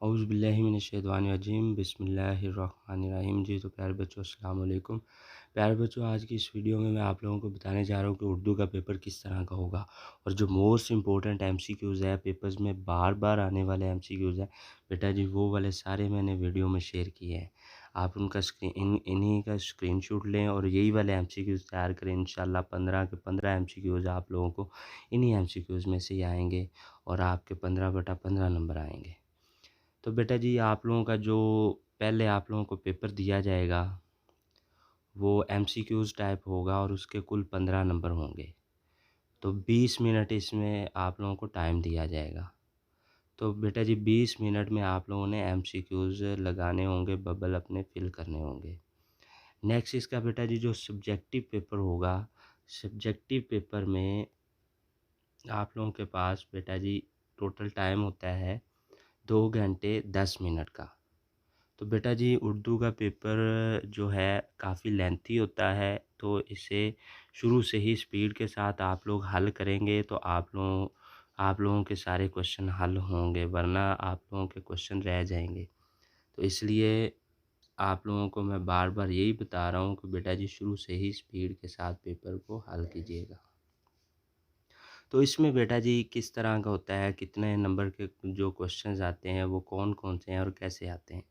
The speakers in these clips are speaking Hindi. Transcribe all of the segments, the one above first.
औज़ुबिल्लाहिमिनश्शैतानिर्रजीम बिस्मिल्लाहिर्रहमानिर्रहीम। जी तो प्यारे बच्चों, अस्सलाम वालेकुम। प्यारे बच्चों, आज की इस वीडियो में मैं आप लोगों को बताने जा रहा हूँ कि उर्दू का पेपर किस तरह का होगा और जो मोस्ट इम्पोर्टेंट एमसीक्यूज़ है, पेपर्स में बार बार आने वाले एमसीक्यूज़ हैं बेटा जी, वो वाले सारे मैंने वीडियो में शेयर किए हैं। आप उनका इन्हीं का स्क्रीनशॉट लें और यही वाले एमसीक्यूज़ तैयार करें। इंशाल्लाह 15 के 15 एमसीक्यूज़ आप लोगों को इन्हीं एमसीक्यूज़ में से ही आएंगे और आपके 15/15 नंबर आएंगे। तो बेटा जी, आप लोगों का जो पहले आप लोगों को पेपर दिया जाएगा वो एमसीक्यूज़ टाइप होगा और उसके कुल 15 नंबर होंगे। तो 20 मिनट इसमें आप लोगों को टाइम दिया जाएगा। तो बेटा जी, 20 मिनट में आप लोगों ने एमसीक्यूज़ लगाने होंगे, बबल अपने फिल करने होंगे। नेक्स्ट इसका बेटा जी जो सब्जेक्टिव पेपर होगा, सब्जेक्टिव पेपर में आप लोगों के पास बेटा जी टोटल टाइम होता है 2 घंटे 10 मिनट का। तो बेटा जी, उर्दू का पेपर जो है काफ़ी लेंथी होता है, तो इसे शुरू से ही स्पीड के साथ आप लोग हल करेंगे तो आप लोगों के सारे क्वेश्चन हल होंगे, वरना आप लोगों के क्वेश्चन रह जाएंगे। तो इसलिए आप लोगों को मैं बार बार यही बता रहा हूँ कि बेटा जी शुरू से ही स्पीड के साथ पेपर को हल कीजिएगा। तो इसमें बेटा जी किस तरह का होता है, कितने नंबर के जो क्वेश्चंस आते हैं वो कौन कौन से हैं और कैसे आते हैं।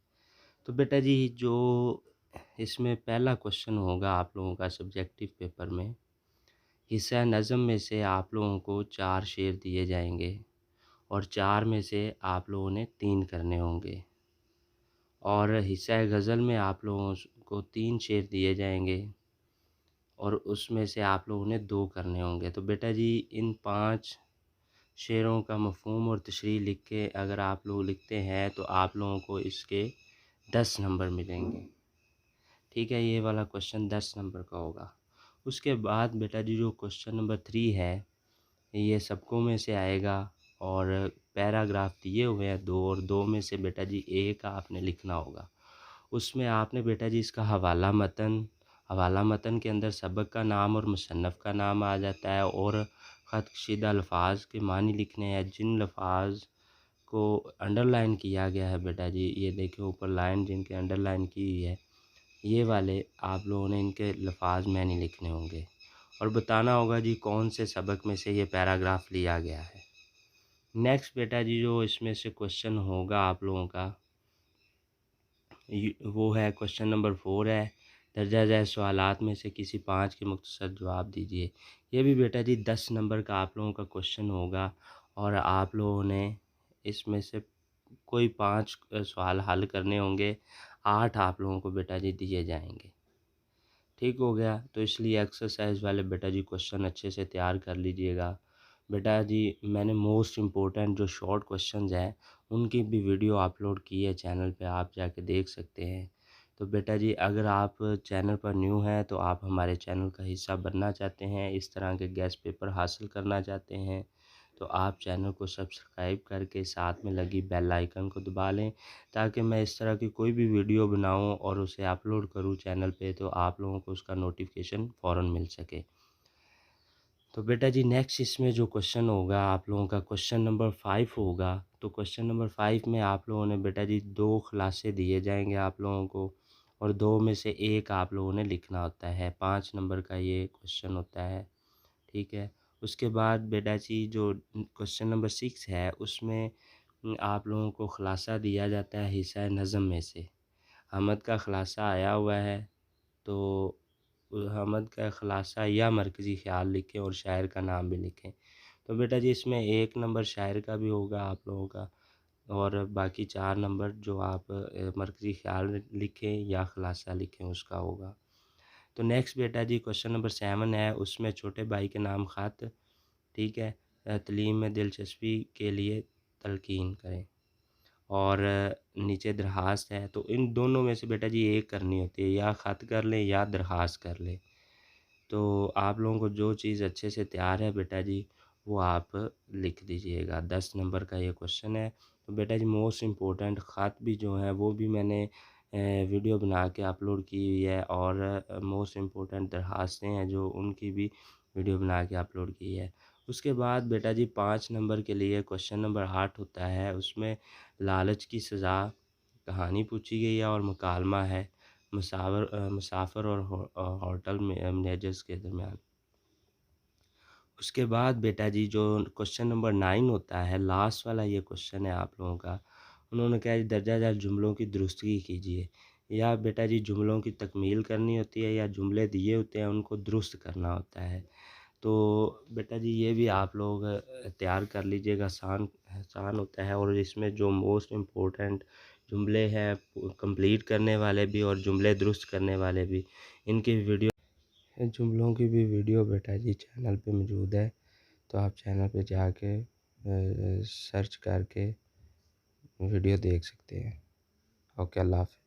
तो बेटा जी जो इसमें पहला क्वेश्चन होगा आप लोगों का सब्जेक्टिव पेपर में, हिस्सा नज़म में से आप लोगों को 4 शेर दिए जाएंगे और 4 में से आप लोगों ने 3 करने होंगे और हिस्सा गज़ल में आप लोगों को 3 शेर दिए जाएंगे और उसमें से आप लोगों ने 2 करने होंगे। तो बेटा जी इन 5 शेरों का मफ़हूम और तशरीह लिख के अगर आप लोग लिखते हैं तो आप लोगों को इसके 10 नंबर मिलेंगे। ठीक है, ये वाला क्वेश्चन 10 नंबर का होगा। उसके बाद बेटा जी जो क्वेश्चन नंबर 3 है, ये सबकों में से आएगा और पैराग्राफ दिए हुए हैं 2 और 2 में से बेटा जी एक आपने लिखना होगा। उसमें आपने बेटा जी इसका हवाला मतन के अंदर सबक का नाम और मुसन्नफ़ का नाम आ जाता है और ख़त कशीदा अल्फाज के मानी लिखने हैं। जिन अल्फाज को अंडरलाइन किया गया है बेटा जी, ये देखिए ऊपर लाइन जिनके अंडरलाइन की हुई है, ये वाले आप लोगों ने इनके लफ़ाज़ मैनी लिखने होंगे और बताना होगा जी कौन से सबक में से ये पैराग्राफ लिया गया है। नेक्स्ट बेटा जी जो इसमें से क्वेश्चन होगा आप लोगों का वो है क्वेश्चन नंबर 4 है, दर्जा ज़ैल सवालात में से किसी 5 के मुख्तसर जवाब दीजिए। ये भी बेटा जी 10 नंबर का आप लोगों का क्वेश्चन होगा और आप लोगों ने इसमें से कोई 5 सवाल हल करने होंगे। 8 आप लोगों को बेटा जी दिए जाएंगे। ठीक हो गया, तो इसलिए एक्सरसाइज वाले बेटा जी क्वेश्चन अच्छे से तैयार कर लीजिएगा। बेटा जी मैंने मोस्ट इम्पोर्टेंट जो शॉर्ट क्वेश्चंस हैं उनकी भी वीडियो अपलोड की है चैनल पे, आप जाके देख सकते हैं। तो बेटा जी अगर आप चैनल पर न्यू हैं तो आप हमारे चैनल का हिस्सा बनना चाहते हैं, इस तरह के गेस्ट पेपर हासिल करना चाहते हैं, तो आप चैनल को सब्सक्राइब करके साथ में लगी बेल आइकन को दबा लें ताकि मैं इस तरह की कोई भी वीडियो बनाऊं और उसे अपलोड करूं चैनल पे तो आप लोगों को उसका नोटिफिकेशन फ़ौरन मिल सके। तो बेटा जी नेक्स्ट इसमें जो क्वेश्चन होगा आप लोगों का क्वेश्चन नंबर 5 होगा। तो क्वेश्चन नंबर 5 में आप लोगों ने बेटा जी 2 खुलासे दिए जाएंगे आप लोगों को और 2 में से एक आप लोगों ने लिखना होता है। 5 नंबर का ये क्वेश्चन होता है। ठीक है, उसके बाद बेटा जी जो क्वेश्चन नंबर 6 है उसमें आप लोगों को खुलासा दिया जाता है हिस्सा नज़म में से। हमद का खुलासा आया हुआ है, तो हमद का खुलासा या मरकज़ी ख़्याल लिखें और शायर का नाम भी लिखें। तो बेटा जी इसमें 1 नंबर शायर का भी होगा आप लोगों का और बाकी 4 नंबर जो आप मरकज़ी ख़्याल लिखें या खुलासा लिखें उसका होगा। तो नेक्स्ट बेटा जी क्वेश्चन नंबर 7 है, उसमें छोटे भाई के नाम ख़त, ठीक है, तलीम में दिलचस्पी के लिए तलक़ीन करें और नीचे दरख़्वास्त है। तो इन दोनों में से बेटा जी एक करनी होती है, या ख़त कर लें या दरख़्वास्त कर लें। तो आप लोगों को जो चीज़ अच्छे से तैयार है बेटा जी वो आप लिख दीजिएगा। 10 नंबर का ये क्वेश्चन है। तो बेटा जी मोस्ट इम्पोर्टेंट ख़त भी जो है वो भी मैंने वीडियो बना के अपलोड की हुई है और मोस्ट इम्पोर्टेंट दरख़्वास्तें हैं जो उनकी भी वीडियो बना के अपलोड की है। उसके बाद बेटा जी 5 नंबर के लिए क्वेश्चन नंबर 8 होता है, उसमें लालच की सज़ा कहानी पूछी गई है और मुकालमा है मुसाफ़िर और होटल मैनेजर्स के दरमियान। उसके बाद बेटा जी जो क्वेश्चन नंबर 9 होता है, लास्ट वाला ये क्वेश्चन है आप लोगों का। उन्होंने कहा है दर्जा ज़ा जुमलों की दुरुस्तगी कीजिए। या बेटा जी जुमलों की तकमील करनी होती है या जुमले दिए होते हैं उनको दुरुस्त करना होता है। तो बेटा जी ये भी आप लोग तैयार कर लीजिएगा, आसान आसान होता है और इसमें जो मोस्ट इम्पोर्टेंट जुमले हैं कंप्लीट करने वाले भी और जुमले दुरुस्त करने वाले भी, इनकी वीडियो जुमलों की भी वीडियो बेटा जी चैनल पे मौजूद है। तो आप चैनल पे जाके सर्च करके वीडियो देख सकते हैं। ओके, अल्लाह हाफ़िज़।